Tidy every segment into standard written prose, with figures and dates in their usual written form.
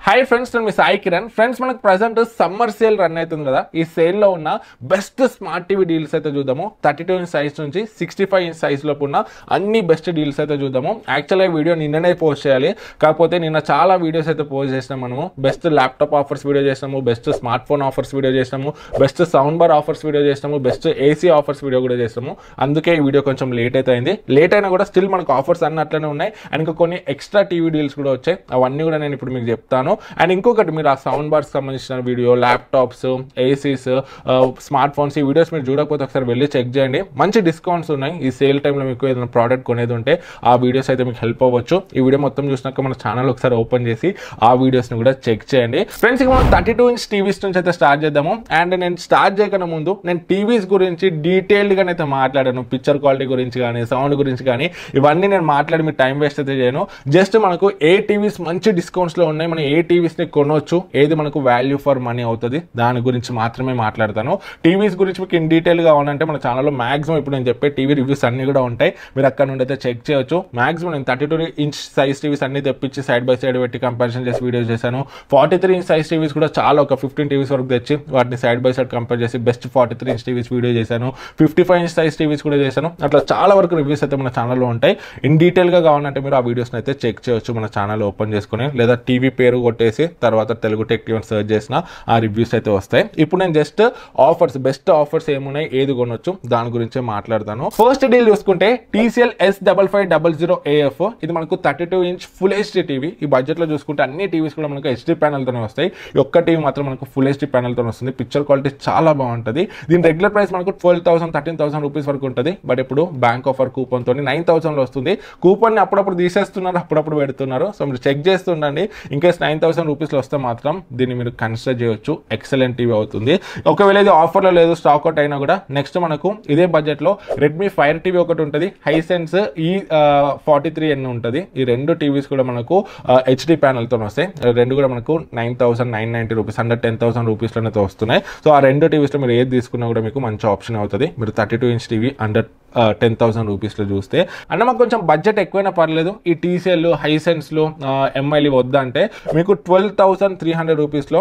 Hi friends, నేను మీ Sai Kiran. Friends, మనకు present summer sale run అవుతుంది కదా. ఈ సేల్లో ఉన్న బెస్ట్ స్మార్ట్ టీవీ డీల్స్ అయితే చూద్దాము. 32 ఇంచ్ సైజ్ నుంచి 65 ఇంచ్ సైజ్ లోపు ఉన్న అన్ని బెస్ట్ డీల్స్ అయితే చూద్దాము. యాక్చువల్గా వీడియో నిన్ననే పోస్ట్ చేయాలి, కాకపోతే నిన్న చాలా వీడియోస్ అయితే పోస్ట్ చేసినాం. మనము బెస్ట్ ల్యాప్టాప్ ఆఫర్స్ వీడియో చేసినాము, best smart phone offers video చేసినాము, best sound bar offers video చేసినాము, బెస్ట్ ఏసీ ఆఫర్స్ వీడియో కూడా చేసినాము. అందుకే ఈ వీడియో కొంచెం లేట్ అయితే అయింది. లేట్ అయినా కూడా స్టిల్ మనకు ఆఫర్స్ అన్నీ అట్లనే ఉన్నాయి. అండ్ ఇంకా కొన్ని ఎక్స్ట్రా టీవీ డీల్స్ కూడా వచ్చాయి. అవన్నీ కూడా నేను ఇప్పుడు మీకు చెప్తాను. అండ్ ఇంకొకటి, మీరు ఆ సౌండ్ బార్స్ సంబంధించిన video, laptops, ACs, smart phones, ఈ వీడియోస్ మీరు చూడకపోతే ఒకసారి వెళ్ళి చెక్ చేయండి. మంచి డిస్కౌంట్స్ ఉన్నాయి. ఈ సేల్ టైంలో మీకు ఏదైనా ప్రోడక్ట్ కొనేది ఉంటే ఆ వీడియోస్ అయితే మీకు హెల్ప్ అవ్వచ్చు. ఈ వీడియో మొత్తం చూసినాక మన ఛానల్ ఒకసారి ఓపెన్ చేసి ఆ వీడియోస్ని కూడా చెక్ చేయండి. ఫ్రెండ్స్, ఇక మనం 32 ఇంచ్ టీవీస్ నుంచి అయితే స్టార్ట్ చేద్దాము. అండ్ నేను స్టార్ట్ చేయకన్నా ముందు నేను టీవీస్ గురించి డీటెయిల్డ్గా అయితే మాట్లాడాను. పిక్చర్ క్వాలిటీ గురించి కానీ, సౌండ్ గురించి కానీ, ఇవన్నీ నేను మాట్లాడి మీ టైం వేస్ట్ అయితే చేయను. జస్ట్ మనకు ఏ టీవీస్ మంచి డిస్కౌంట్స్లో ఉన్నాయి, మనం ఏ టీవీస్ని కొనవచ్చు, ఏది మనకు వాల్యూ ఫర్ మనీ అవుతుంది, దాని గురించి మాత్రమే మాట్లాడతాను. టీవీస్ గురించి మీకు ఇన్ డీటెయిల్ గా కావాలంటే మన ఛానల్లో మాక్సిమం ఇప్పుడు నేను చెప్పే టీవీ రివ్యూస్ అన్ని కూడా ఉంటాయి. మీరు అక్కడ నుండి అయితే చెక్ చేయొచ్చు. మాక్సిమం నేను 32 ఇంచ్ సైజ్ టీవీస్ అన్ని తెప్పించి సైడ్ బై సైడ్ పెట్టి కంపారిజన్ చేసి వీడియోస్ చేశాను. 43 ఇంచ్ సైజ్ టీవీస్ కూడా చాలా, ఒక 15 టీవీస్ వరకు తెచ్చి వాటిని సైడ్ బై సైడ్ కంపేర్ చేసి బెస్ట్ 43 ఇంచ్ టీవీస్ వీడియో చేశాను. 55 ఇంచ్ సైజ్ టీవీస్ కూడా చేశాను. అట్లా చాలా వరకు రివ్యూస్ అయితే మన ఛానల్లో ఉంటాయి. ఇన్ డీటెయిల్ గా కావాలంటే మీరు ఆ వీడియోస్ని అయితే చెక్ చేయొచ్చు మన ఛానల్ ఓపెన్ చేసుకుని, లేదా టీవీ పేరు కొట్టేసి తర్వాత తెలుగు టెక్ టీవీ సర్చ్ చేసిన ఆ రివ్యూస్ అయితే వస్తాయి. ఇప్పుడు నేను జస్ట్ ఆఫర్స్, బెస్ట్ ఆఫర్స్ ఏమున్నాయి, ఏది కొనొచ్చు, దాని గురించే మాట్లాడతాను. ఫస్ట్ డీల్ చూసుకుంటే TCL S5500AF. ఇది మనకు 32 ఇంచ్ ఫుల్ హెచ్డీ టీవీ. ఈ బడ్జెట్ లో చూసుకుంటే అన్ని టీవీస్ కూడా మనకు హెచ్డీ ప్యానల్ తోనే వస్తాయి. ఈ ఒక్క టీవీ మాత్రం మనకు ఫుల్ హెచ్డీ ప్యానల్ తో వస్తుంది. పిక్చర్ క్వాలిటీ చాలా బాగుంటుంది. దీని రెగ్యులర్ ప్రైస్ మనకు 12,000 13,000 రూపీస్ వరకు ఉంటుంది. బట్ ఇప్పుడు బ్యాంక్ ఆఫర్ కూపన్ తోని 9,000 లో వస్తుంది. కూపన్ ని అప్పుడప్పుడు తీసేస్తున్నారు, అప్పుడప్పుడు పెడుతున్నారు. సో మీరు చెక్ చేస్తుండండి. ఇంకేస్ 9,000 రూపీస్ లో వస్తే మాత్రం దీన్ని మీరు కన్సిడర్ చేయొచ్చు. ఎక్సలెంట్ టీవీ అవుతుంది. ఒకవేళ ఇది ఆఫర్లో లేదు, స్టాక్ అవుట్ అయినా కూడా నెక్స్ట్ మనకు ఇదే బడ్జెట్లో రెడ్మీ ఫైర్ టీవీ ఒకటి ఉంటుంది, హైసెన్స్ E43N ఉంటుంది. ఈ రెండు టీవీస్ కూడా మనకు హెచ్డీ ప్యానల్తో వస్తాయి. రెండు కూడా మనకు 9,990 రూపీస్, అండర్ 10,000 రూపీస్లోనైతే వస్తున్నాయి. సో ఆ రెండు టీవీస్లో మీరు ఏది తీసుకున్నా కూడా మీకు మంచి ఆప్షన్ అవుతుంది. మీరు 32 ఇంచ్ టీవీ అండర్ 10,000 రూపీస్లో చూస్తే. అంటే మాకు కొంచెం బడ్జెట్ ఎక్కువైనా పర్లేదు, ఈ TCL, హైసెన్స్లో, MIలు వద్దంటే మీకు 12,300 రూపీస్లో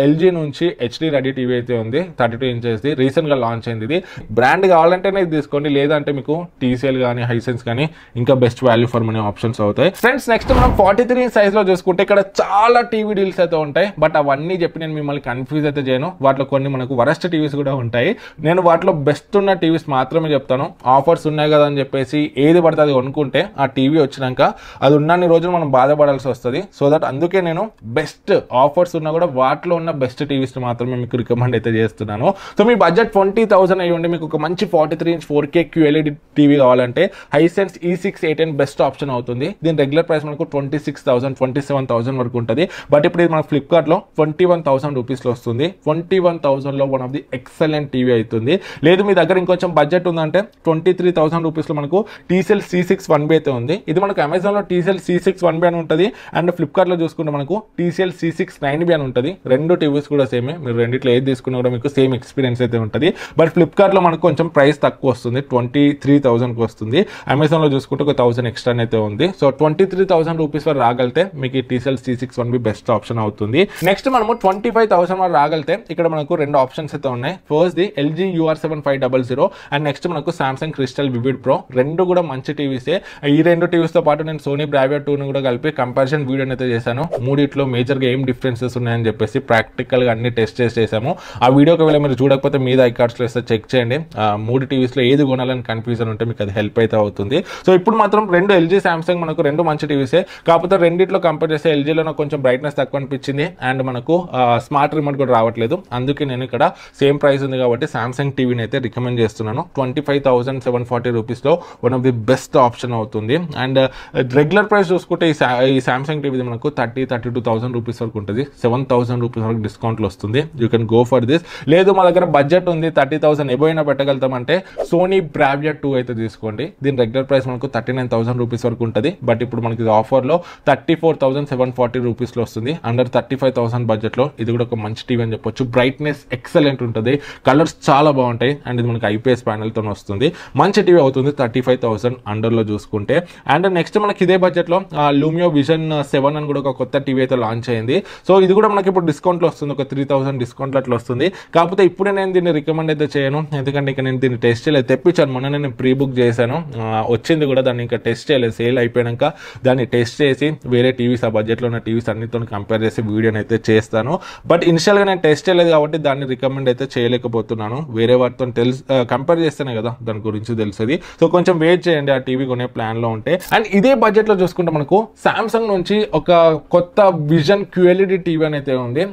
LG నుంచి హెచ్డీ రెడీ టీవీ అయితే ఉంది. 32 ఇంచెస్ది రీసెంట్గా లాంచ్ అయింది. ఇది బ్రాండ్ కావాలంటేనే ఇది తీసుకోండి, లేదంటే మీకు TCL కానీ, హైసెన్స్ కానీ ఇంకా best value for money options అవుతాయి. ఫ్రెండ్స్, నెక్స్ట్ మనం 43 ఇంచ్ సైజ్లో చూసుకుంటే ఇక్కడ చాలా టీవీ డీల్స్ అయితే ఉంటాయి. బట్ అవన్నీ చెప్పి నేను మిమ్మల్ని కన్ఫ్యూజ్ అయితే చేయను. వాటిలో కొన్ని మనకు వరస్ట్ టీవీస్ కూడా ఉంటాయి. నేను వాటిలో బెస్ట్ ఉన్న టీవీస్ మాత్రమే చెప్తాను. ఆఫర్స్ ఉన్నాయి కదా అని చెప్పేసి ఏది పడితే అది కొనుక్కుంటే ఆ టీవీ వచ్చినాక అది ఉన్నన్ని రోజులు మనం బాధపడాల్సి వస్తుంది. సో దట్ అందుకే నేను బెస్ట్ ఆఫర్స్ ఉన్నా కూడా వాటిలో ఉన్న బెస్ట్ టీవీస్ మాత్రమే మీకు రికమెండ్ అయితే చేస్తున్నాను. సో మీ బడ్జెట్ 20,000 అయ్యి ఉండి మీకు ఒక మంచి 43 ఇంచ్ 4K QLED టీవీ కావాలంటే హైసెన్స్ E618 బెస్ట్ ఆప్షన్ అవుతుంది. దీని రెగ్యులర్ ప్రైస్ మనకు 26,000 27,000 వరకు ఉంటుంది. బట్ ఇప్పుడు ఇది మన ఫ్లిప్కార్ట్లో 21,000 రూపీస్లో వస్తుంది. 21,000లో one of the excellent TV అవుతుంది. లేదు మీ దగ్గర ఇంకొంచెం బడ్జెట్ ఉందంటే 23,000 రూపీస్లో మనకు TCL C6-1B అయితే ఉంది. ఇది మనకు అమెజాన్లో TCL C6-1B అని ఉంటుంది. అండ్ ఫ్లిప్కార్ట్లో చూసుకుంటే మనకు TCL C6-9B అని ఉంటుంది. రెండు టీవీస్ కూడా సేమే. మీరు రెండిట్లో ఏది తీసుకున్నా కూడా మీకు సేమ్ ఎక్స్పీరియన్స్ అయితే ఉంటుంది. బట్ ఫ్లిప్కార్ట్లో మనకు కొంచెం ప్రైస్ తక్కువ వస్తుంది, 23,000కి వస్తుంది. అమెజాన్లో చూసుకుంటే ఒక 1,000 ఎక్స్ట్రా అయితే ఉంది. సో 23,000 రూపీస్ వరకు రాగలితే మీకు ఈ TCL C6-1B బెస్ట్ ఆప్షన్ అవుతుంది. నెక్స్ట్ మనము 25,000 వరకు రాగలితే ఇక్కడ మనకు రెండు ఆప్షన్స్ అయితే ఉన్నాయి. First the LG UR7500 and next మనకు సామ్సంగ్ క్రిస్టల్ వివిడ్ ప్రో. రెండు కూడా మంచి టీవీసే. ఈ రెండు టీవీస్తో పాటు నేను సోనీ బ్రావియా 2ని కూడా కలిపి కంపారిజన్ వీడియోని అయితే చేశాను. మూడిట్లో మేజర్గా ఏం డిఫరెన్సెస్ ఉన్నాయని చెప్పేసి ప్రాక్టికల్గా అన్ని టెస్ట్ చేసాము. ఆ వీడియో ఒకవేళ మీరు చూడకపోతే మీద ఐకార్డ్స్లో ఇస్తే చెక్ చేయండి. మూడు టీవీస్లో ఏది కొనాలని కన్ఫ్యూజన్ ఉంటే మీకు అది హెల్ప్ అయితే అవుతుంది. సో ఇప్పుడు మాత్రం రెండు LG సామ్సంగ్ మనకు రెండు మంచి టీవీసే. కాకపోతే రెండిట్లో కంపేర్ చేస్తే LGలో నాకు కొంచెం బ్రైట్నెస్ తక్కువ అనిపించింది. అండ్ మనకు స్మార్ట్ రిమోట్ కూడా రావట్లేదు. అందుకే నేను ఇక్కడ సేమ్ ప్రైస్ ఉంది కాబట్టి సామ్సంగ్ టీవీని అయితే రికమెండ్ చేస్తున్నాను. 25,740 రూపీస్లో one of the best option అవుతుంది. అండ్ రెగ్యులర్ ప్రైస్ చూసుకుంటే ఈ సామ్సంగ్ టీవీ మనకు 32,000 రూపీస్ వరకు ఉంటుంది. 7,000 రూపీస్ వరకు డిస్కౌంట్లో వస్తుంది. You can go for this. లేదు మా దగ్గర బడ్జెట్ ఉంది, 30,000 ఎబోయినా పెట్టగలుగుతామంటే సోనీ బ్రావియా 2 అయితే తీసుకోండి. దీని రెగ్యులర్ ప్రైస్ మనకు 39,000 రూపీస్ వరకు ఉంటుంది. బట్ ఇప్పుడు మనకి ఆఫర్లో 34,740 రూపీస్లో వస్తుంది. అండర్ 35,000 బడ్జెట్లో ఇది కూడా ఒక మంచి టీవీ అని చెప్పొచ్చు. బ్రైట్నెస్ ఎక్సలెంట్ ఉంటుంది, కలర్స్ చాలా బాగుంటాయి. అండ్ ఇది మనకి IPS ప్యానెల్తో వస్తుంది. మంచి టీవీ అవుతుంది 35,000 అండర్లో చూసుకుంటే. అండ్ నెక్స్ట్ మనకి ఇదే బడ్జెట్లో లూమియో విజన్ 7 అని కూడా ఒక కొత్త టీవీ అయితే లాంచ్ అయింది. సో ఇది కూడా మనకి ఇప్పుడు డిస్కౌంట్లో వస్తుంది, ఒక 3000 డిస్కౌంట్లో అట్లా వస్తుంది. కాకపోతే ఇప్పుడే నేను దీన్ని రికమెండ్ అయితే చేయను, ఎందుకంటే ఇంకా నేను దీన్ని టెస్ట్ చేయలేదు. తెప్పించాను మొన్న, నేను ప్రీ బుక్ చేశాను, వచ్చింది కూడా, దాన్ని ఇంకా టెస్ట్ చేయలేదు. సేల్ అయిపోయాక దాన్ని టెస్ట్ చేసి వేరే టీవీస్, ఆ బడ్జెట్లో ఉన్న టీవీస్ అన్నిటితో కంపేర్ చేసి వీడియోని అయితే చేస్తాను. బట్ ఇనిషియల్గా నేను టెస్ట్ చేయలేదు కాబట్టి దాన్ని రికమెండ్ అయితే చేయలేకపోతున్నాను. వేరే వాటితో కంపేర్ చేస్తేనే కదా దాని గురించి తెలిసేది. సో కొంచెం వెయిట్ చేయండి ఆ టీవీ కొనే ప్లాన్లో ఉంటే. అండ్ ఇదే బడ్జెట్లో చూసుకుంటే మనకు సామ్సంగ్ నుంచి ఒక కొత్త విజన్ QLED టీవీ అయితే ఉంది.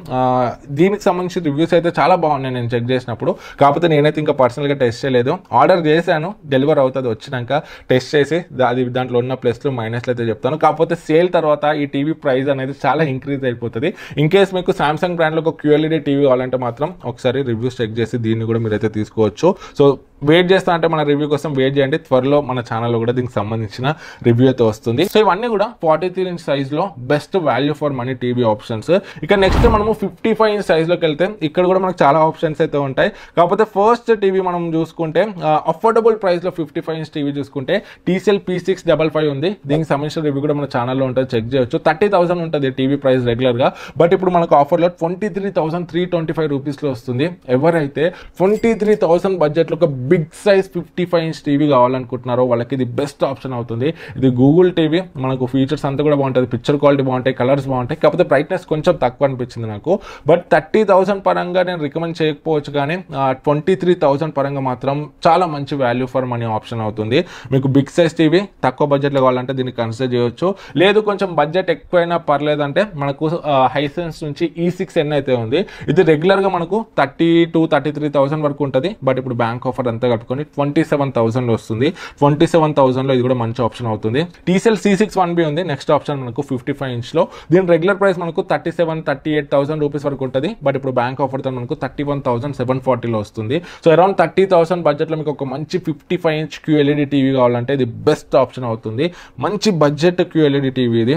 దీనికి సంబంధించి రివ్యూస్ అయితే చాలా బాగున్నాయి నేను చెక్ చేసినప్పుడు. కాకపోతే నేనైతే ఇంకా పర్సనల్గా టెస్ట్ చేయలేదు, ఆర్డర్ చేశాను, డెలివర్ అవుతుంది, వచ్చినాక టెస్ట్ చేసి అది దాంట్లో ఉన్న ప్లస్లు మైనస్లు అయితే చెప్తాను. కాకపోతే సేల్ తర్వాత ఈ టీవీ ప్రైస్ అనేది చాలా ఇంక్రీజ్ అయిపోతుంది. ఇన్ కేస్ మీకు సామ్సంగ్ బ్రాండ్లో ఒక QLED టీవీ కావాలంటే మాత్రం ఒకసారి రివ్యూస్ చెక్ చేసి దీన్ని కూడా మీరైతే తీసుకోవచ్చు. సో వెయిట్ చేస్తా అంటే మన రివ్యూ కోసం వెయిట్ చేయండి, త్వరలో మన ఛానల్లో కూడా దీనికి సంబంధించిన రివ్యూ అయితే వస్తుంది. సో ఇవన్నీ కూడా 43 ఇంచ్ సైజ్లో best value for money TV options. ఇక నెక్స్ట్ మనము 55 ఇంచ్ సైజ్లోకి వెళ్తే ఇక్కడ కూడా మనకు చాలా ఆప్షన్స్ అయితే ఉంటాయి. కాకపోతే ఫస్ట్ టీవీ మనం చూసుకుంటే అఫోర్డబుల్ ప్రైస్లో 55 ఇంచ్ టీవీ చూసుకుంటే TCL P655 ఉంది. దీనికి సంబంధించిన రివ్యూ కూడా మన ఛానల్లో ఉంటుంది, చెక్ చేయొచ్చు. 30,000 ఉంటుంది టీవీ ప్రైస్ రెగ్యులర్గా, బట్ ఇప్పుడు మనకు ఆఫర్లో 23,325 రూపీస్లో వస్తుంది. ఎవరైతే 23,000 బడ్జెట్లో ఒక బిగ్ సైజ్ 55 ఇంచ్ టీవీ కావాలనుకుంటున్నారో వాళ్ళకి ఇది బెస్ట్ ఆప్షన్ అవుతుంది. ఇది గూగుల్ టీవీ, మనకు ఫీచర్స్ అంతా కూడా బాగుంటుంది, పిక్చర్ క్వాలిటీ బాగుంటాయి, కలర్స్ బాగుంటాయి. కాకపోతే బ్రైట్నెస్ కొంచెం తక్కువ అనిపించింది నాకు. బట్ 30,000 పరంగా నేను రికమెండ్ చేయకపోవచ్చు, కానీ 23,000 పరంగా మాత్రం చాలా మంచి వాల్యూ ఫర్ మనీ ఆప్షన్ అవుతుంది. మీకు బిగ్ సైజ్ టీవీ తక్కువ బడ్జెట్లో కావాలంటే దీన్ని కన్సిడర్ చేయొచ్చు. లేదు కొంచెం బడ్జెట్ ఎక్కువైనా పర్లేదంటే మనకు హైసెన్స్ నుంచి E6N అయితే ఉంది. ఇది రెగ్యులర్గా మనకు 32,000-33,000 వరకు ఉంటుంది. బట్ ఇప్పుడు బ్యాంక్ ఆఫర్ అంతా కలుపుకొని 27,000 వస్తుంది. 27,000లో ఇది కూడా మంచి ఆప్షన్ అవుతుంది. TCL C6-1B ఉంది నెక్స్ట్ ఆప్షన్ మనకు 55 ఇంచ్లో. దీని రెగ్యులర్ ప్రైస్ మనకు 37,000-38,000 రూపీస్ వరకు ఉంటుంది. బట్ ఇప్పుడు బ్యాంక్ ఆఫర్తో మనకు 31,740లో వస్తుంది. సో అరౌండ్ 30,000 బడ్జెట్లో మీకు ఒక మంచి 55 ఇంచ్ QLED టీవీ కావాలంటే ఇది బెస్ట్ ఆప్షన్ అవుతుంది. మంచి బడ్జెట్ QLED టీవీ ఇది.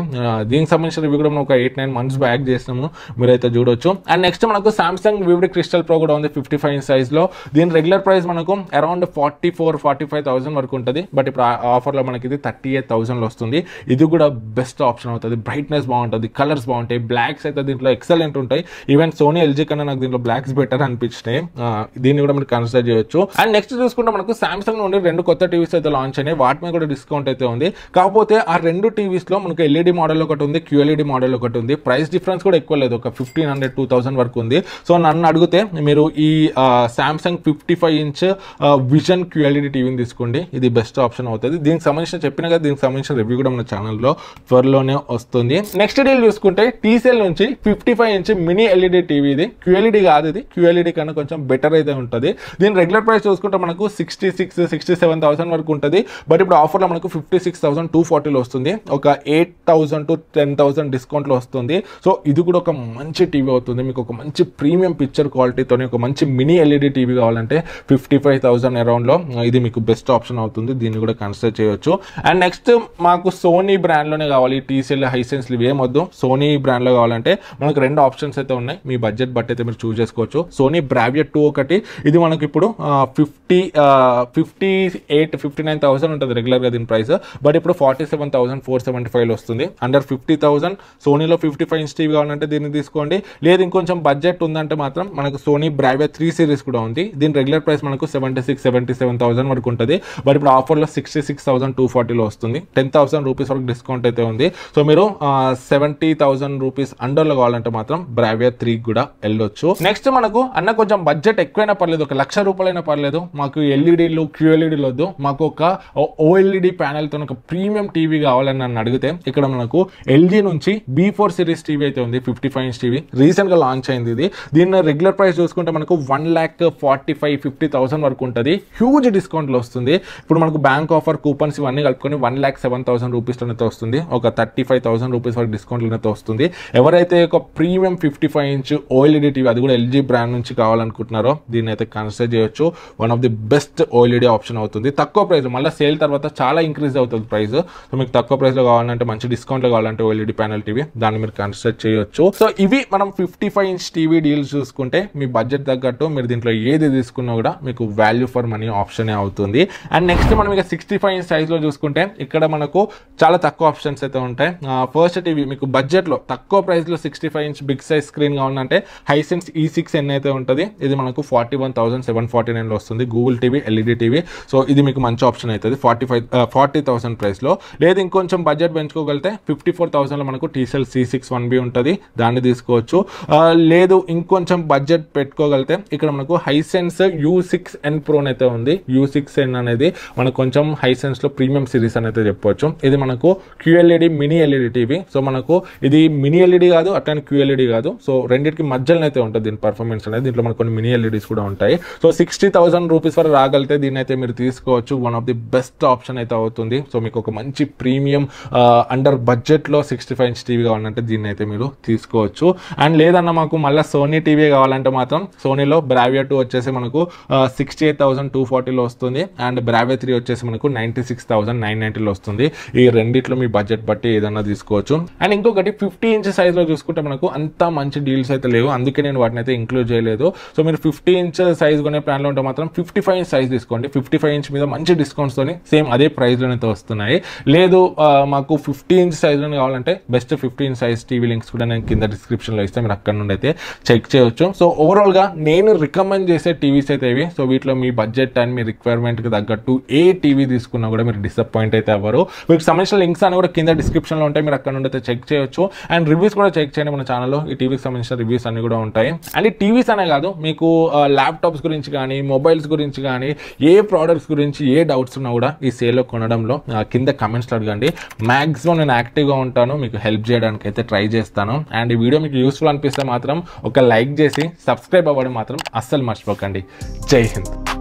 దీనికి సంబంధించిన రివ్యూ కూడా మనం ఒక 8-9 మంత్స్ బ్యాక్ చేసినాము, మీరైతే చూడొచ్చు. అండ్ నెక్స్ట్ మనకు సామ్సంగ్ వివిడ్ క్రిస్టల్ ప్రో కూడా ఉంది 55 ఇంచ్ సైజ్లో. దీని రెగ్యులర్ ప్రైస్ మనకు అరౌండ్ 44,000-45,000 వరకు ఉంటుంది. బట్ ఇప్పుడు ఆఫర్లో మనకి ఇది 38,000లో వస్తుంది. ఇది కూడా బెస్ట్ ఆప్షన్ అవుతుంది. బ్రైట్నెస్ బాగుంటుంది, కలర్స్ బాగుంటాయి, బ్లాక్స్ అయితే దీంట్లో ఎక్సలెంట్ ఉంటాయి. ఈవెన్ సోనీ LG కన్నా నాకు దీంట్లో బ్లాక్స్ బెటర్ అనిపించినాయి. దీన్ని కూడా మీరు కన్సిడర్ చేయొచ్చు. అండ్ నెక్స్ట్ చూసుకుంటే మనకు సామ్సంగ్ నుండి 2 కొత్త టీవీస్ అయితే లాంచ్ అయినాయి, వాటి మీద కూడా డిస్కౌంట్ అయితే ఉంది. కాకపోతే ఆ 2 టీవీస్లో మనకు LED మోడల్ ఒకటి ఉంది, QLED మోడల్ ఒకటి ఉంది. ప్రైస్ డిఫరెన్స్ కూడా ఎక్కువ లేదు, ఒక 1,500-2,000 వరకు ఉంది. సో నన్ను అడిగితే మీరు ఈ సామ్సంగ్ 55 ఇంచ్ విజన్ QLED టీవీని తీసుకోండి, ఇది బెస్ట్ ఆప్షన్ అవుతుంది. దీనికి సంబంధించిన చెప్పిన కదా, దీనికి సంబంధించిన రివ్యూ కూడా మన ఛానల్లో త్వరలోనే వస్తుంది. నెక్స్ట్ డీల్ చూసుకుంటే TCL నుంచి 55 ఇంచ్ మినీ LED టీవీ. ఇది QLED కాదు, ఇది QLED కన్నా కొంచెం బెటర్ అయితే ఉంటుంది. దీని రెగ్యులర్ ప్రైస్ చూసుకుంటే మనకు 66,000-67,000 వరకు ఉంటుంది. బట్ ఇప్పుడు ఆఫర్లో మనకు 56,240లో వస్తుంది. ఒక 8,000-10,000 డిస్కౌంట్లో వస్తుంది. సో ఇది కూడా ఒక మంచి టీవీ అవుతుంది. మీకు ఒక మంచి ప్రీమియం పిక్చర్ క్వాలిటీతో ఒక మంచి మినీ LED టీవీ కావాలంటే 55,000 అరౌండ్లో ఇది మీకు బెస్ట్ ఆప్షన్ అవుతుంది. దీన్ని కూడా కన్సిడర్ చేయొచ్చు. అండ్ నెక్స్ట్ మాకు సోనీ బ్రాండ్లోనే కావాలి, TCL హైసెన్స్ ఇవి ఏమొద్దు, సోనీ బ్రాండ్లో కావాలంటే మనకు 2 ఆప్షన్స్ అయితే ఉన్నాయి. మీ బడ్జెట్ బట్టి అయితే మీరు చూస్ చేసుకోవచ్చు. సోనీ బ్రావియా 2 ఒకటి, ఇది మనకి ఇప్పుడు 58,000-59,000 ఉంటుంది రెగ్యులర్గా దీని ప్రైస్. బట్ ఇప్పుడు 47,475లో వస్తుంది. అండర్ 50,000 సోనీలో 55 ఇంచ్ టీవీ కావాలంటే దీన్ని తీసుకోండి. లేదు ఇంకొంచెం బడ్జెట్ ఉందంటే మాత్రం మనకు సోనీ బ్రావియా 3 సిరీస్ కూడా ఉంది. దీని రెగ్యులర్ ప్రైస్ మనకు 76,000-77,000 వరకు ఉంటుంది. బట్ ఇప్పుడు ఆఫర్లో 66,240లో వస్తుంది. 10,000 రూపీస్ వరకు డిస్కౌంట్ అయితే ఉంది. సో మీరు 70,000 రూపీస్ అండర్లో కావాలంటే మాత్రం బ్రావియా 3 కూడా వెళ్ళొచ్చు. నెక్స్ట్ మనకు అన్న కొంచెం బడ్జెట్ ఎక్కువైనా పర్లేదు, 1,00,000 రూపాయలైనా పర్లేదు, మాకు LEDలు QLEDలు వద్దు, మాకు ఒక OLED ప్యానెల్తో ఒక ప్రీమియం టీవీ కావాలని నన్ను అడిగితే ఇక్కడ మనకు LG నుంచి B4 సిరీస్ టీవీ అయితే ఉంది, 55 ఇంచ్ టీవీ రీసెంట్గా లాంచ్ అయింది. ఇది దీని రెగ్యులర్ ప్రైస్ చూసుకుంటే మనకు 1,45,50,000 వరకు ఉంటుంది. హ్యూజ్ డిస్కౌంట్లో వస్తుంది. ఇప్పుడు మనకు బ్యాంక్ ఆఫర్ కూపన్స్ ఇవన్నీ కలుపుకొని 1,07,000 రూపీస్లోనైతే వస్తుంది. ఒక 35,000 రూపీస్ వరకు డిస్కౌంట్లోనైతే వస్తుంది. ఎవరైతే ఒక ప్రీమియం 55 ఇంచ్ OLED టీవీ అది కూడా LG బ్రాండ్ నుంచి కావాలనుకుంటున్నారో దీన్ని అయితే కన్సిడర్ చేయొచ్చు. One of the best OLED option అవుతుంది. తక్కువ ప్రైస్, మళ్ళీ సేల్ తర్వాత చాలా ఇంక్రీజ్ అవుతుంది ప్రైస్. సో మీకు తక్కువ ప్రైస్లో కావాలంటే, మంచి డిస్కౌంట్లో కావాలంటే OLED ప్యానెల్ టీవీ దాన్ని మీరు కన్సిడర్ చేయొచ్చు. సో ఇవి మనం 55 ఇంచ్ టీవీ డీల్స్ చూసుకుంటే మీ బడ్జెట్ తగ్గట్టు మీరు దీంట్లో ఏది తీసుకున్నా కూడా మీకు value value for money option అవుతుంది. అండ్ నెక్స్ట్ మనం ఇక 65 ఇంచ్ సైజ్లో చూసుకుంటే ఇక్కడ మనకు చాలా తక్కువ ఆప్షన్స్ అయితే ఉంటాయి. ఫస్ట్ టీవీ మీకు బడ్జెట్లో తక్కువ ప్రైస్లో 65 ఇంచ్ బిగ్ సైజ్ స్క్రీన్ కావాలంటే హైసెన్స్ E6N అయితే ఉంటుంది. ఇది మనకు 41,749లో వస్తుంది. Google TV LED TV. So ఇది మీకు మంచి ఆప్షన్ అవుతుంది 40,000 ప్రైస్లో. లేదు ఇంకొంచెం బడ్జెట్ పెంచుకోగలిగితే 54,000లో మనకు TCL C6-1B ఉంటుంది, దాన్ని తీసుకోవచ్చు. లేదు ఇంకొంచెం బడ్జెట్ పెట్టుకోగలిగితే ఇక్కడ మనకు హైసెన్స్ U6N Pro అయితే ఉంది. U6N అనేది మనకు కొంచెం హైసెన్స్లో ప్రీమియం సిరీస్ అని అయితే చెప్పవచ్చు. ఇది మనకు QLED mini LED TV. So మనకు ఇది మినీ ఎల్ఈడి కాదు, అట్లా QLED కాదు. సో రెండింటికి మధ్యలో అయితే ఉంటుంది దీని పర్ఫార్మెన్స్ అనేది. దీంట్లో మనకు కొన్ని మినీ ఎల్ఈడీస్ కూడా ఉంటాయి. సో 60,000 రూపీస్ వరకు రాగలిగితే దీన్ని అయితే మీరు తీసుకోవచ్చు. One of the best option అయితే అవుతుంది. సో మీకు ఒక మంచి ప్రీమియం అండర్ బడ్జెట్లో 65 ఇంచ్ టీవీ కావాలంటే దీన్ని అయితే మీరు తీసుకోవచ్చు. అండ్ లేదన్నా మాకు మళ్ళీ సోనీ టీవీ కావాలంటే మాత్రం సోనీలో బ్రావియా 2 వచ్చేసి మనకు 68,240లో వస్తుంది. అండ్ బ్రావియా 3 వచ్చేసి మనకు 96,990లో వస్తుంది. ఈ రెండిట్లో మీ బడ్జెట్ బట్టి ఏదన్నా తీసుకోవచ్చు. అండ్ ఇంకొకటి 50 ఇంచ్ సైజ్లో చూసుకుంటే మనకు అంత మంచి డీల్స్ అయితే లేవు, అందుకే నేను వాటిని అయితే ఇంక్లూడ్ చేయలేదు. సో మీరు 50 ఇంచ్ సైజ్ కొనే ప్లాన్లో ఉంటే మాత్రం 55 ఇంచ్ సైజ్ తీసుకోండి. 55 ఇంచ్ మీద మంచి డిస్కౌంట్స్తోని సేమ్ అదే ప్రైస్లోనైతే వస్తున్నాయి. లేదు మాకు 50 ఇంచ్ సైజ్లోనే కావాలంటే best 50 inch size TV links కూడా నేను కింద డిస్క్రిప్షన్లో ఇస్తే మీరు అక్కడ నుండి అయితే చెక్ చేయొచ్చు. సో ఓవరాల్గా నేను రికమెండ్ చేసే టీవీస్ అయితే ఇవి. సో వీటిలో మీ బడ్జెట్ అండ్ మీ రిక్వైర్మెంట్కి తగ్గట్టు ఏ టీవీ తీసుకున్నా కూడా మీరు డిసప్పాయింట్ అయితే అవ్వరు. వీటికి సంబంధించిన లింక్స్ అని కూడా కింద డిస్క్రిప్షన్లో ఉంటాయి, మీరు అక్కడ నుండి అయితే చెక్ చేయొచ్చు. అండ్ రివ్యూస్ కూడా చెక్ చేయండి, మన ఛానల్లో ఈ టీవీకి సంబంధించిన రివ్యూస్ అన్ని కూడా ఉంటాయి. అండ్ ఈ టీవీస్ అనే కాదు, మీకు ల్యాప్టాప్స్ గురించి కానీ మొబైల్స్ గురించి కానీ ఏ ప్రోడక్ట్స్ గురించి ఏ డౌట్స్ ఉన్నా కూడా ఈ సేల్లో కొనడంలో కింద కమెంట్స్లో అడగండి. మ్యాక్సిమం నేను యాక్టివ్గా ఉంటాను, మీకు హెల్ప్ చేయడానికి అయితే ట్రై చేస్తాను. అండ్ ఈ వీడియో మీకు యూస్ఫుల్ అనిపిస్తే మాత్రం ఒక లైక్ చేసి సబ్స్క్రైబ్ అవ్వడం మాత్రం అస్సలు మర్చిపోకండి. జై హింద్.